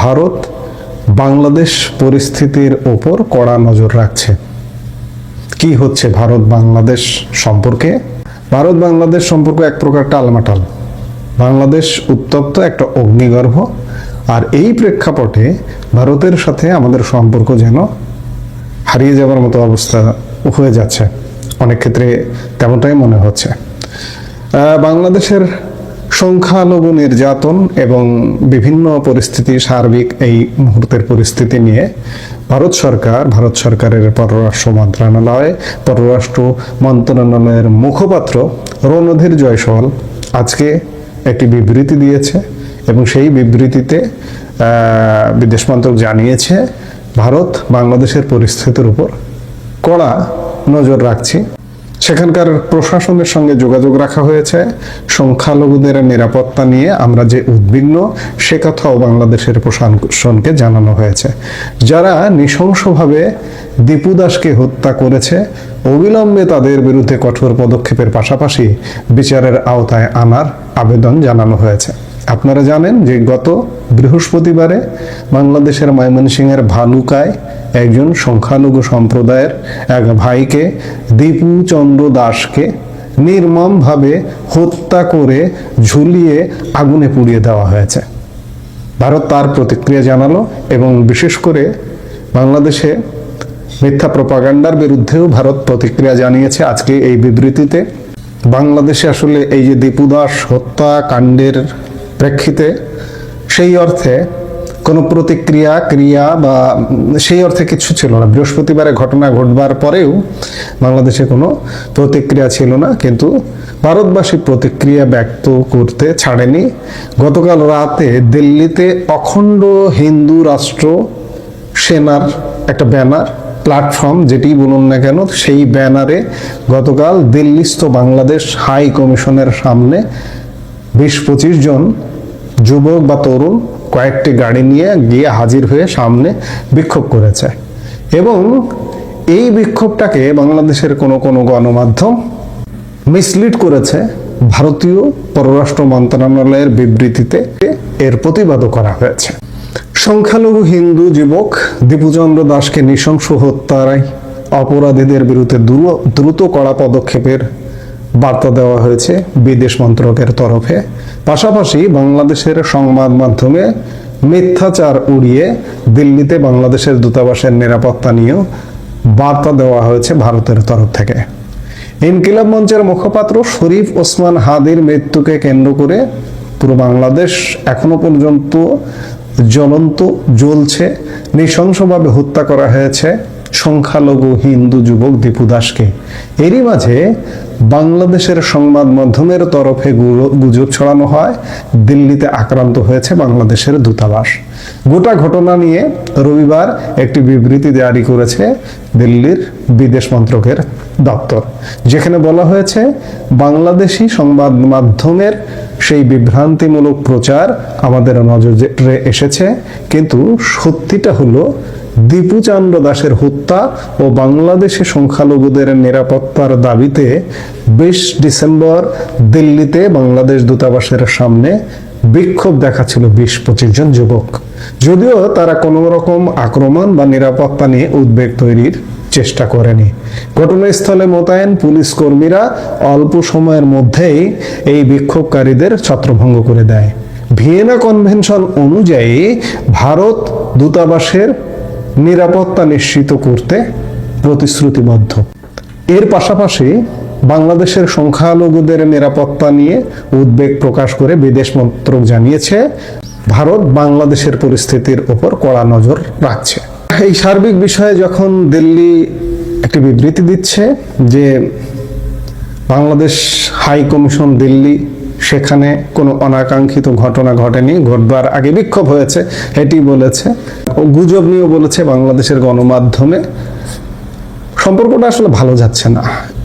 ভারত বাংলাদেশ পরিস্থিতির ওপর কড়া নজর রাখছে। কি হচ্ছে ভারত বাংলাদেশ সম্পর্কে? ভারত বাংলাদেশ সম্পর্ক এক প্রকার টালমাটাল। বাংলাদেশ উত্তপ্ত একটা অগ্নিগর্ভ, আর এই প্রেক্ষাপটে ভারতের সাথে আমাদের সম্পর্ক যেন হারিয়ে যাবার মতো অবস্থা হয়ে যাচ্ছে। অনেক ক্ষেত্রে তেমনটাই মনে হচ্ছে। বাংলাদেশের সংখ্যালঘু নির্যাতন এবং বিভিন্ন পরিস্থিতি, সার্বিক এই মুহূর্তের পরিস্থিতি নিয়ে ভারত সরকারের পররাষ্ট্র মন্ত্রণালয়ের মুখপাত্র রণধীর জয়সওয়াল আজকে একটি বিবৃতি দিয়েছে এবং সেই বিবৃতিতে বিদেশ মন্ত্রক জানিয়েছে ভারত বাংলাদেশের পরিস্থিতির উপর কড়া নজর রাখছে। সেখানকার প্রশাসনের সঙ্গে যোগাযোগ রাখা হয়েছে। সংখ্যালঘুদের নিরাপত্তা নিয়ে আমরা যে উদ্বিগ্ন সে কথাও বাংলাদেশের প্রশাসনকে জানানো হয়েছে। যারা নৃশংসভাবে দীপু দাসকে হত্যা করেছে, অবিলম্বে তাদের বিরুদ্ধে কঠোর পদক্ষেপের পাশাপাশি বিচারের আওতায় আনার আবেদন জানানো হয়েছে। আপনারা জানেন যে গত বৃহস্পতিবারে বাংলাদেশের ময়মনসিংহের ভালুকায় একজন সংখ্যালঘু সম্প্রদায়ের এক ভাইকে, দীপু চন্দ্র দাসকে নির্মমভাবে হত্যা করে ঝুলিয়ে আগুনে পুড়িয়ে দেওয়া হয়েছে। ভারত তার প্রতিক্রিয়া জানালো এবং বিশেষ করে বাংলাদেশে মিথ্যা প্রপাগান্ডার বিরুদ্ধেও ভারত প্রতিক্রিয়া জানিয়েছে আজকে এই বিবৃতিতে। বাংলাদেশে আসলে এই যে দীপু দাস হত্যাকাণ্ডের প্রেক্ষিতে সেই অর্থে কোনো ক্রিয়া বা সেই অর্থে কিছু ছিল না। বৃহস্পতিবারে ঘটনা ঘটবার পরেও বাংলাদেশে কোনো প্রতিক্রিয়া ছিল না, কিন্তু ভারতবাসী প্রতিক্রিয়া ব্যক্ত করতে ছাড়েনি। গতকাল রাতে দিল্লিতে অখণ্ড হিন্দু রাষ্ট্র সেনার একটা ব্যানার, প্ল্যাটফর্ম যেটি বলুন না কেন, সেই ব্যানারে গতকাল দিল্লিস্থ বাংলাদেশ হাই কমিশনের সামনে 20-25 জন যুবক বা তরুণ কয়েকটি গাড়ি নিয়ে গিয়ে হাজির হয়ে সামনে বিক্ষোভ করেছে। এবং এই বিক্ষোভটাকে বাংলাদেশের কোনো গণমাধ্যম মিসলিড করেছে। ভারতীয় পররাষ্ট্র মন্ত্রণালয়ের বিবৃতিতে এর প্রতিবাদও করা হয়েছে। সংখ্যালঘু হিন্দু যুবক দীপু চন্দ্র দাসকে নৃশংস হত্যায় অপরাধীদের বিরুদ্ধে দ্রুত কড়া পদক্ষেপের বার্তা দেওয়া হয়েছে বিদেশ মন্ত্রকের তরফে। পাশাপাশি বাংলাদেশের সংবাদ মাধ্যমে মিথ্যাচার উড়িয়ে দিল্লিতে বাংলাদেশের দূতাবাসের নিরাপত্তা নিয়েও বার্তা দেওয়া হয়েছে ভারতের তরফ থেকে। ইনকিলাব মঞ্চের মুখপাত্র শরীফ ওসমান হাদির মৃত্যুকে কেন্দ্র করে পুরো বাংলাদেশ এখনো পর্যন্ত জ্বলছে। নৃশংসভাবে হত্যা করা হয়েছে সংখ্যালঘু হিন্দু যুবক দীপু দাসকে। এরই মাঝে বাংলাদেশের সংবাদ মাধ্যমের তরফে গুজব ছড়ানো হয় দিল্লিতে আক্রান্ত হয়েছে বাংলাদেশের দূতাবাস। গোটা ঘটনা নিয়ে রবিবার একটি বিবৃতি জারি করেছে দিল্লির বিদেশ মন্ত্রকের দপ্তর, যেখানে বলা হয়েছে বাংলাদেশি সংবাদ মাধ্যমের সেই বিভ্রান্তিমূলক প্রচার আমাদের নজরে এসেছে, কিন্তু সত্যিটা হলো দীপু চন্দ্র দাসের হত্যা ও বাংলাদেশে সংখ্যালঘুদের নিরাপত্তার দাবিতে 20 ডিসেম্বর দিল্লিতে বাংলাদেশ দূতাবাসের সামনে বিক্ষোভ দেখাচ্ছিল 20-25 জন যুবক। যদিও তারা কোনো রকম আক্রমণ বা নিরাপত্তা নিয়ে উদ্বেগ তৈরির চেষ্টা করেনি। ঘটনাস্থলে মোতায়েন পুলিশ কর্মীরা অল্প সময়ের মধ্যেই এই বিক্ষোভকারীদের ছত্রভঙ্গ করে দেয়। ভিয়েনা কনভেনশন অনুযায়ী ভারত দূতাবাসের নিরাপত্তা নিশ্চিত করতে প্রতিশ্রুতিবদ্ধ। এর পাশাপাশি বাংলাদেশের সংখ্যালঘুদের নিরাপত্তা নিয়ে উদ্বেগ প্রকাশ করে বিদেশ মন্ত্রক জানিয়েছে ভারত বাংলাদেশের পরিস্থিতির উপর কড়া নজর রাখছে। এই সার্বিক বিষয়ে যখন দিল্লি একটি বিবৃতি দিচ্ছে যে বাংলাদেশ হাই কমিশন দিল্লি, সেখানে কোনো অনাকাঙ্ক্ষিত ঘটনা ঘটেনি, ঘটবার আগে বিক্ষোভ হয়েছে এটি বলেছে, গুজব নিয়েও বলেছে বাংলাদেশের গণমাধ্যমে। সম্পর্কটা আসলে ভালো যাচ্ছে না।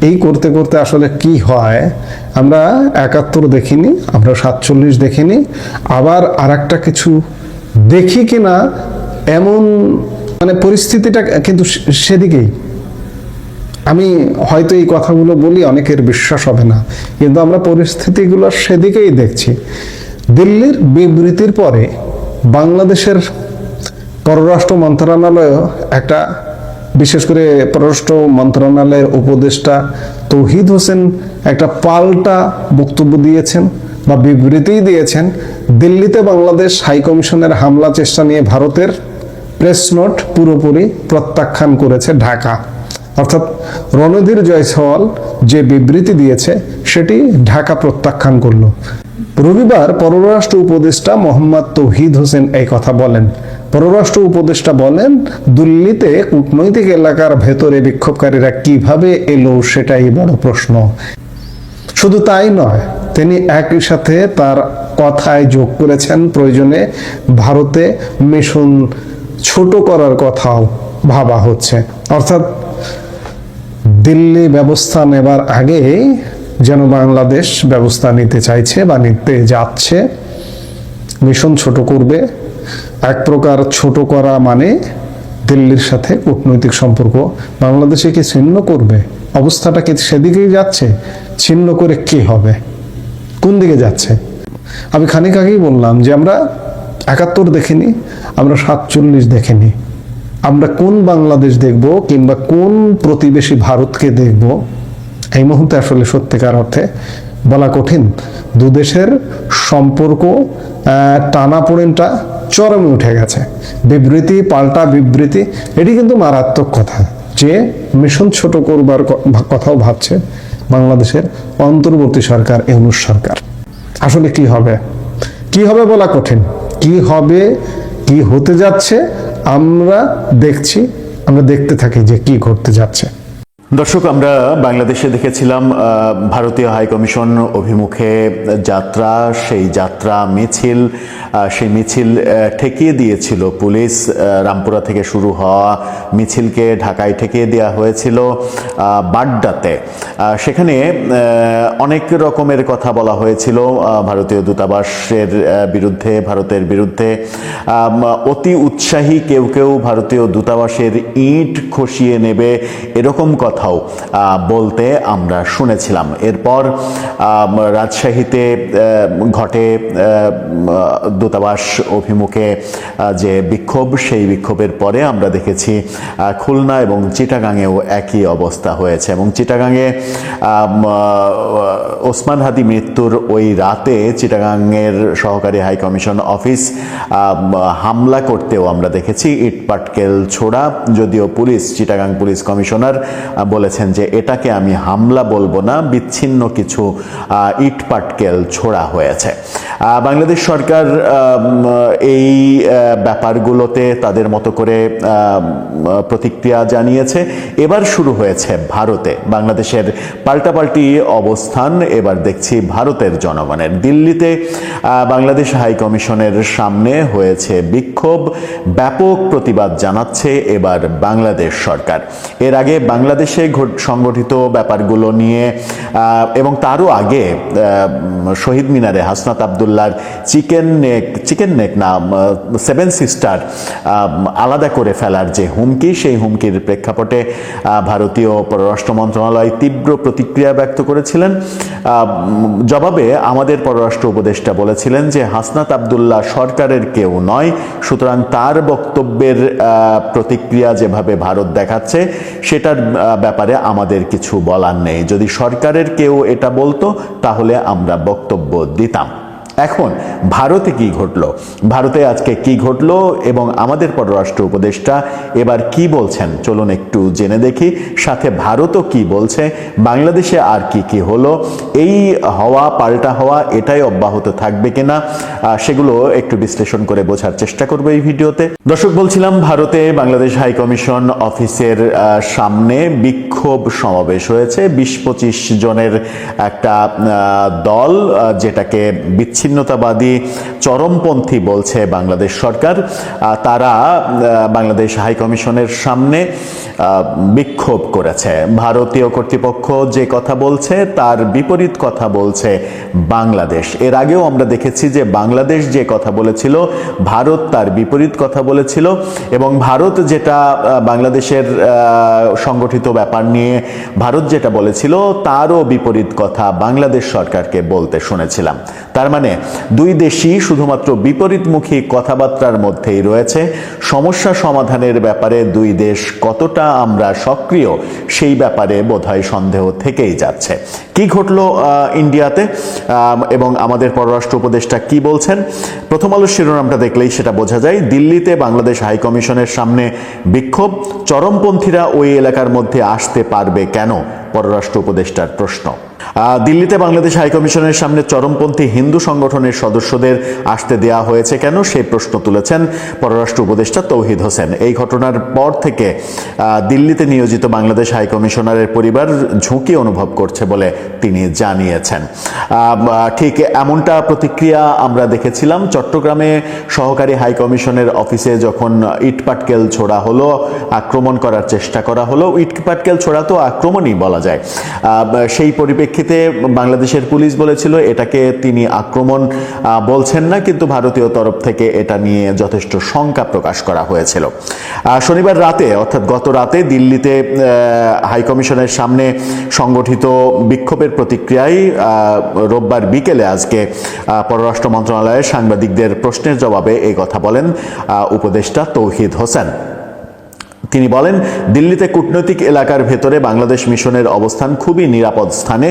এই করতে করতে আসলে কি হয়, আমরা 71 দেখিনি, আমরা 47 দেখিনি, আবার আরেকটা কিছু দেখি কিনা এমন পরিস্থিতিটা কিন্তু সেদিকেই। আমি হয়তো এই কথাগুলো বলি অনেকের বিশ্বাস হবে না, কিন্তু আমরা পরিস্থিতিগুলো সেদিকেই দেখছি। দিল্লির বিবৃতির পরে বাংলাদেশের পররাষ্ট্র মন্ত্রণালয় একটা, বিশেষ করে পররাষ্ট্র মন্ত্রণালয়ের উপদেষ্টা তৌহিদ হোসেন একটা পাল্টা বক্তব্য দিয়েছেন বা বিবৃতি দিয়েছেন। দিল্লিতে বাংলাদেশ হাই কমিশনের হামলা চেষ্টা নিয়ে ভারতের প্রেস নোট পুরোপুরি প্রত্যাখ্যান করেছে ঢাকা। অর্থাৎ রণধীর জয়সওয়াল যে বিবৃতি দিয়েছে সেটি ঢাকা প্রত্যাখ্যান করলো। রবিবার পররাষ্ট্র উপদেষ্টা মোহাম্মদ তৌহিদ হোসেন এই কথা বলেন। পররাষ্ট্র উপদেষ্টা বলেন, দিল্লিতে কূটনৈতিক এলাকার ভেতরে বিক্ষোভকারীরা কিভাবে এলো সেটাই বড় প্রশ্ন। শুধু তাই নয়, তিনি একই সাথে তার কথায় যোগ করেছেন প্রয়োজনে ভারতে মিশন ছোট করার কথাও ভাবা হচ্ছে। অর্থাৎ দিল্লি ব্যবস্থা নেবার আগে যেন বাংলাদেশ ব্যবস্থা নিতে চাইছে বা নিতে যাচ্ছে, মিশন ছোট করবে। এক প্রকার ছোট করা মানে দিল্লির সাথে কূটনৈতিক সম্পর্ক বাংলাদেশে কি ছিন্ন করবে? অবস্থাটা কি সেদিকেই যাচ্ছে? ছিন্ন করে কি হবে? কোন দিকে যাচ্ছে? আমি খানিক আগেই বললাম যে আমরা ৭১ দেখিনি, আমরা ৪৭ দেখিনি। আমরা কোন বাংলাদেশ দেখব কিংবা কোন প্রতিবেশী ভারতকে দেখব এই মুহূর্তে আসলে সত্যিকার অর্থে বলা কঠিন। দুদেশের সম্পর্ক টানাপোড়েনটা চরমে উঠে গেছে। বিবৃতি পাল্টা বিবৃতি, এটি কিন্তু মারাত্মক কথা যে মিশন ছোট করবার কথাও ভাবছে বাংলাদেশের অন্তর্বর্তী সরকার, ইউনূস সরকার। আসলে কি হবে বলা কঠিন। কি হবে, কি হতে যাচ্ছে আমরা দেখছি, আমরা দেখতে থাকি যে কি ঘটতে যাচ্ছে। দর্শক, আমরা বাংলাদেশে দেখেছিলাম ভারতীয় হাইকমিশন অভিমুখে যাত্রা, সেই যাত্রা মিছিল, সেই মিছিল ঠেকিয়ে দিয়েছিল পুলিশ। রামপুরা থেকে শুরু হওয়া মিছিলকে ঢাকায় ঠেকিয়ে দেওয়া হয়েছিল বাড্ডাতে। সেখানে অনেক রকমের কথা বলা হয়েছিল ভারতীয় দূতাবাসের বিরুদ্ধে, ভারতের বিরুদ্ধে। অতি উৎসাহী কেউ কেউ ভারতীয় দূতাবাসের ইট খসিয়ে নেবে এরকম কথাও বলতে আমরা শুনেছিলাম। এরপর রাজশাহীতে ঘটে দূতাবাস অভিমুখে যে বিক্ষোভ, সেই বিক্ষোভের পরে আমরা দেখেছি খুলনা এবং চিটাগাংয়েও একই অবস্থা হয়েছে। এবং চিটাগাংয়ে ওসমান হাদি মৃত্যুর ওই রাতে চিটাগাংয়ের সহকারী হাইকমিশন অফিস হামলা করতেও আমরা দেখেছি ইটপাটকেল ছোড়া। যদিও পুলিশ, চিটাগাং পুলিশ কমিশনার বলেছেন যে এটাকে আমি হামলা বলবো না, বিচ্ছিন্ন কিছু ইটপাটকেল ছোড়া হয়েছে। বাংলাদেশ সরকার এই ব্যাপারগুলোতে তাদের মতো করে প্রতিক্রিয়া জানিয়েছে। এবার শুরু হয়েছে ভারতে বাংলাদেশের পাল্টাপাল্টি অবস্থান। এবার দেখছি ভারতের জনগণের। দিল্লিতে বাংলাদেশ হাইকমিশনের সামনে হয়েছে বিক্ষোভ, ব্যাপক প্রতিবাদ জানাচ্ছে এবার বাংলাদেশ সরকার। এর আগে বাংলাদেশে সংগঠিত ব্যাপারগুলো নিয়ে এবং তারও আগে শহীদ মিনারে হাসনাত আবদুল্লাহর চিকেন নেক না 7 সিস্টার আলাদা করে ফেলার যে হুমকি, সেই হুমকির প্রেক্ষাপটে ভারতীয় পররাষ্ট্র মন্ত্রণালয় তীব্র প্রতিক্রিয়া ব্যক্ত করেছিলেন। জবাবে আমাদের পররাষ্ট্র উপদেষ্টা বলেছিলেন যে হাসনাত আবদুল্লাহ সরকারের কেউ নয়, সুতরাং তার বক্তব্যের প্রতিক্রিয়া যেভাবে ভারত দেখাচ্ছে সেটার ব্যাপারে আমাদের কিছু বলার নেই। যদি সরকারের কেউ এটা বলতো তাহলে আমরা বক্তব্য দিতাম। এখন ভারতে কি ঘটলো, ভারতে আজকে কি ঘটলো এবং আমাদের পররাষ্ট্র উপদেষ্টা এবার কি বলছেন চলুন একটু জেনে দেখি। সাথে ভারতও কি বলছে, বাংলাদেশে আর কি কি হলো, এই হওয়া পাল্টা হওয়া এটাই অব্যাহত থাকবে কিনা সেগুলো একটু বিশ্লেষণ করে বোঝার চেষ্টা করবো এই ভিডিওতে। দর্শক, বলছিলাম ভারতে বাংলাদেশ হাইকমিশন অফিসের সামনে বিক্ষোভ সমাবেশ হয়েছে। 20-25 জনের একটা দল, যেটাকে বিচ্ছিন্নতাবাদী চরমপন্থী বলছে বাংলাদেশ সরকার, তারা বাংলাদেশ হাইকমিশনের সামনে বিক্ষোভ করেছে। ভারতীয় কর্তৃপক্ষ যে কথা বলছে তার বিপরীত কথা বলছে বাংলাদেশ। এর আগেও আমরা দেখেছি যে বাংলাদেশ যে কথা বলেছিল ভারত তার বিপরীত কথা বলেছিল, এবং ভারত যেটা বাংলাদেশের সংগঠিত ব্যাপার নিয়ে ভারত যেটা বলেছিল তারও বিপরীত কথা বাংলাদেশ সরকারকে বলতে শুনেছিলাম। তার মানে দুই দেশই শুধুমাত্র বিপরীতমুখী কথাবার্তার মধ্যেই রয়েছে। সমস্যা সমাধানের ব্যাপারে দুই দেশ কতটা আমরা সক্রিয় সেই ব্যাপারে বোধহয় সন্দেহ থেকেই যাচ্ছে। কি ঘটলো ইন্ডিয়াতে এবং আমাদের পররাষ্ট্র উপদেষ্টা কি বলছেন? প্রথম আলোর শিরোনামটা দেখলেই সেটা বোঝা যায়। দিল্লিতে বাংলাদেশ হাই কমিশনের সামনে বিক্ষোভ, চরমপন্থীরা ওই এলাকার মধ্যে আসতে পারবে কেন? পররাষ্ট্র উপদেষ্টার প্রশ্ন। দিল্লিতে বাংলাদেশ হাই কমিশনের সামনে চরমপন্থী হিন্দু সংগঠনের সদস্যদের আসতে দেয়া হয়েছে কেন সেই প্রশ্ন তুলেছেন পররাষ্ট্র উপদেষ্টা তৌহিদ হোসেন। এই ঘটনার পর থেকে দিল্লিতে নিয়োজিত বাংলাদেশ হাই কমিশনারের পরিবার ঝুঁকি অনুভব করছে বলে তিনি জানিয়েছেন। ঠিক এমনটা প্রতিক্রিয়া আমরা দেখেছিলাম চট্টগ্রামে সহকারী হাই কমিশনের অফিসে যখন ইটপাটকেল ছোড়া হলো, আক্রমণ করার চেষ্টা করা হলো। ইটপাটকেল ছোড়া তো আক্রমণই বলা যায়। সেই পরিপ্রেক্ষিতে বাংলাদেশের পুলিশ বলেছিল এটাকে তিনি আক্রমণ বলছেন না, কিন্তু ভারতীয় তরফ থেকে এটা নিয়ে যথেষ্ট শঙ্কা প্রকাশ করা হয়েছিল। শনিবার রাতে অর্থাৎ গত রাতে দিল্লিতে হাইকমিশনের সামনে সংগঠিত বিক্ষোভের প্রতিক্রিয়ায় রোববার বিকেলে আজকে পররাষ্ট্র মন্ত্রণালয়ের সাংবাদিকদের প্রশ্নের জবাবে এই কথা বলেন উপদেষ্টা তৌহিদ হোসেন। তিনি বলেন, দিল্লিতে কূটনৈতিক এলাকার ভেতরে বাংলাদেশ মিশনের অবস্থান খুবই নিরাপদ স্থানে।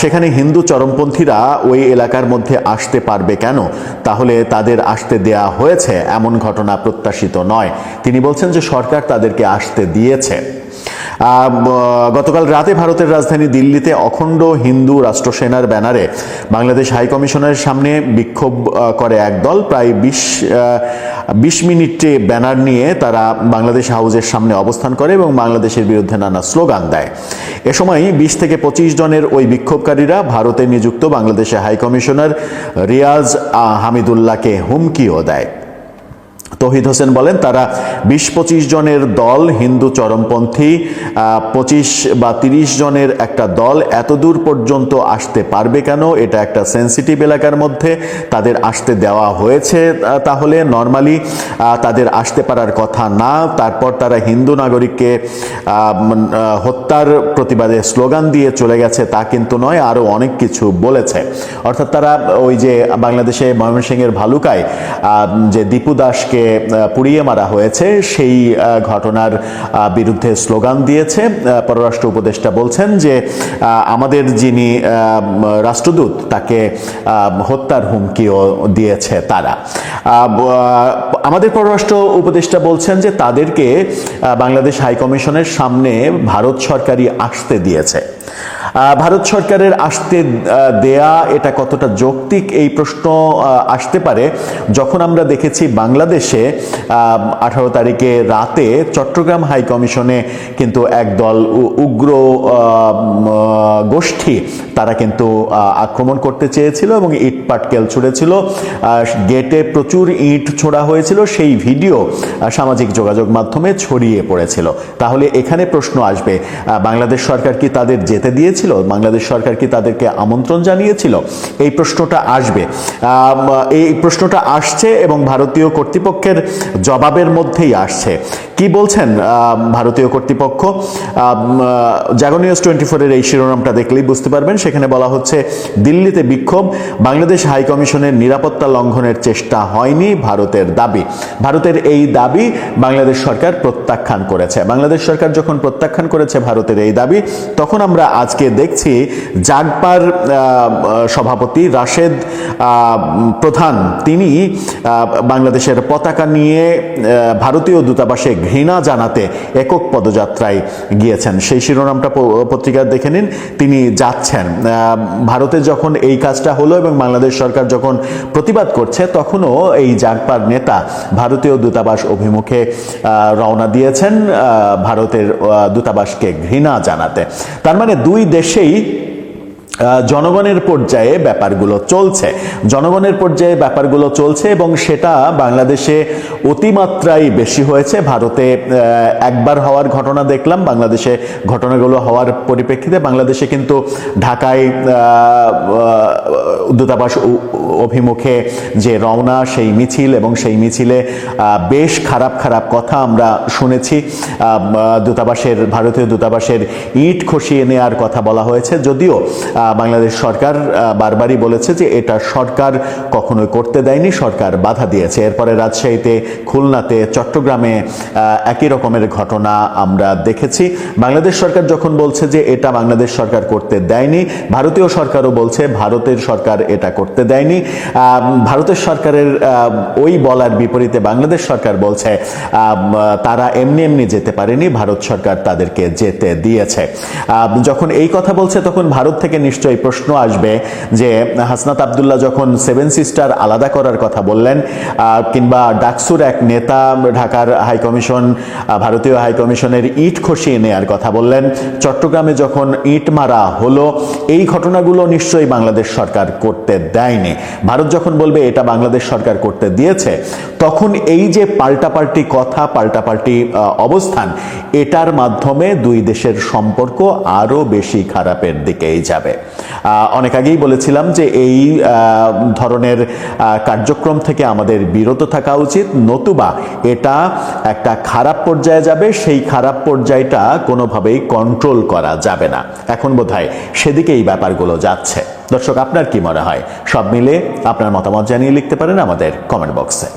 সেখানে হিন্দু চরমপন্থীরা ওই এলাকার মধ্যে আসতে পারবে কেন? তাহলে তাদের আসতে দেয়া হয়েছে এমন ঘটনা প্রত্যাশিত নয়। তিনি বলছেন যে সরকার তাদেরকে আসতে দিয়েছে। গতকাল রাতে ভারতের রাজধানী দিল্লিতে অখণ্ড হিন্দু রাষ্ট্র সেনার ব্যানারে বাংলাদেশ হাইকমিশনের সামনে বিক্ষোভ করে একদল। প্রায় ২০ মিনিটে ব্যানার নিয়ে তারা বাংলাদেশ হাউসের সামনে অবস্থান করে এবং বাংলাদেশের বিরুদ্ধে নানা স্লোগান দেয়। এ সময় ২০ থেকে ২৫ জনের ওই বিক্ষোভকারীরা ভারতে নিযুক্ত বাংলাদেশের হাইকমিশনার রিয়াজ হামিদুল্লাহকে হুমকিও দেয়। তৌহিদ হোসেন বলেন, তারা ২০-২৫ জনের দল হিন্দু চরমপন্থী ২৫ বা ৩০ জনের একটা দল এত দূর পর্যন্ত আসতে পারবে কেন? এটা একটা সেন্সিটিভ এলাকার মধ্যে তাদের আসতে দেওয়া হয়েছে। তাহলে নর্মালি তাদের আসতে পারার কথা না। তারপর তারা হিন্দু নাগরিককে হত্যার প্রতিবাদে স্লোগান দিয়ে চলে গেছে তা কিন্তু নয়, আরও অনেক কিছু বলেছে। অর্থাৎ তারা ওই যে বাংলাদেশে ময়মনসিংহের ভালুকায় যে দীপু দাসকে পুড়িয়ে মারা হয়েছে সেই ঘটনার বিরুদ্ধে স্লোগান দিয়েছে। পররাষ্ট্র উপদেষ্টা বলছেন যে আমাদের যিনি রাষ্ট্রদূত তাকে হত্যার হুমকিও দিয়েছে তারা। আমাদের পররাষ্ট্র উপদেষ্টা বলছেন যে তাদেরকে বাংলাদেশ হাইকমিশনের সামনে ভারত সরকারই আসতে দিয়েছে। ভারত সরকারের আসতে দেয়া এটা কতটা যৌক্তিক এই প্রশ্ন আসতে পারে যখন আমরা দেখেছি বাংলাদেশে 18 তারিখে রাতে চট্টগ্রাম হাই কমিশনে কিন্তু একদল উগ্র গোষ্ঠী তারা কিন্তু আক্রমণ করতে চেয়েছিল এবং ইট পাটকেল ছুড়েছিল। গেটে প্রচুর ইট ছোড়া হয়েছিল, সেই ভিডিও সামাজিক যোগাযোগ মাধ্যমে ছড়িয়ে পড়েছিল। তাহলে এখানে প্রশ্ন আসবে, বাংলাদেশ সরকার কি তাদের যেতে দিয়েছিল? বাংলাদেশ সরকার কি তাদেরকে আমন্ত্রণ জানিয়েছিল? এই প্রশ্নটা আসবে। এই প্রশ্নটা আসছে এবং ভারতীয় কর্তৃপক্ষের জবাবের মধ্যেই আসছে। কি বলছেন ভারতীয় কর্তৃপক্ষ? জাগো নিউজ 24-এর এই শিরোনামটা দেখলেই বুঝতে পারবেন। সেখানে বলা হচ্ছে, দিল্লিতে বিক্ষোভ, বাংলাদেশ হাইকমিশনের নিরাপত্তা লঙ্ঘনের চেষ্টা হয়নি ভারতের দাবি। ভারতের এই দাবি বাংলাদেশ সরকার প্রত্যাখ্যান করেছে। বাংলাদেশ সরকার যখন প্রত্যাখ্যান করেছে ভারতের এই দাবি, তখন আমরা আজকে দেখছি জাগপার সভাপতি রাশেদ প্রধান তিনি বাংলাদেশের পতাকা নিয়ে ভারতীয় দূতাবাসে ঘৃণা জানাতে একক পদযাত্রায় গিয়েছেন। সেই শিরোনামটা পত্রিকা দেখে নিন। তিনি যাচ্ছেন ভারতে যখন এই কাজটা হলো এবং বাংলাদেশ সরকার যখন প্রতিবাদ করছে, তখনও এই জাগপার নেতা ভারতীয় দূতাবাস অভিমুখে রওনা দিয়েছেন ভারতের দূতাবাসকে ঘৃণা জানাতে। তার মানে দুই দেশেই জনগণের পর্যায়ে ব্যাপারগুলো চলছে, জনগণের পর্যায়ে ব্যাপারগুলো চলছে এবং সেটা বাংলাদেশে অতিমাত্রায় বেশি হয়েছে। ভারতে একবার হওয়ার ঘটনা দেখলাম, বাংলাদেশে ঘটনাগুলো হওয়ার পরিপ্রেক্ষিতে বাংলাদেশে কিন্তু ঢাকায় দূতাবাস অভিমুখে যে রওনা সেই মিছিল এবং সেই মিছিলে বেশ খারাপ খারাপ কথা আমরা শুনেছি। ভারতীয় দূতাবাসের ইট খসিয়ে নেওয়ার কথা বলা হয়েছে, যদিও বাংলাদেশ সরকার বারবারই বলেছে যে এটা সরকার কখনোই করতে দেয়নি, সরকার বাধা দিয়েছে। এরপরে রাজশাহীতে, খুলনাতে, চট্টগ্রামে একই রকমের ঘটনা আমরা দেখেছি। বাংলাদেশ সরকার যখন বলছে যে এটা বাংলাদেশ সরকার করতে দেয়নি, ভারতীয় সরকারও বলছে ভারতের সরকার এটা করতে দেয়নি। ভারতের সরকারের ওই বলার বিপরীতে বাংলাদেশ সরকার বলছে তারা এমনি এমনি যেতে পারেনি, ভারত সরকার তাদেরকে যেতে দিয়েছে। যখন এই কথা বলছে তখন ভারত থেকে নিশ্চয়ই প্রশ্ন আসবে যে হাসনাত আব্দুল্লাহ যখন 7 সিস্টার আলাদা করার কথা বললেন, কিংবা ডাকসুর এক নেতা ঢাকার হাইকমিশন, ভারতীয় হাইকমিশনের ইট খসিয়ে নেয়ার কথা বললেন, চট্টগ্রামে যখন ইট মারা হলো, এই ঘটনাগুলো নিশ্চয়ই বাংলাদেশ সরকার করতে দেয়নি। ভারত যখন বলবে এটা বাংলাদেশ সরকার করতে দিয়েছে, তখন এই যে পাল্টাপাল্টি কথা, পাল্টাপাল্টি অবস্থান, এটার মাধ্যমে দুই দেশের সম্পর্ক আরো বেশি খারাপের দিকেই যাবে। অনেক আগেই বলেছিলাম যে এই ধরনের কার্যক্রম থেকে আমাদের বিরত থাকা উচিত, নতুবা এটা একটা খারাপ পর্যায়ে যাবে, সেই খারাপ পর্যায়টা কোনোভাবেই কন্ট্রোল করা যাবে না। এখন বোধহয় সেদিকে এই ব্যাপারগুলো যাচ্ছে। দর্শক, আপনার কি মনে হয়? সব মিলে আপনার মতামত জানিয়ে লিখতে পারেন আমাদের কমেন্ট বক্সে।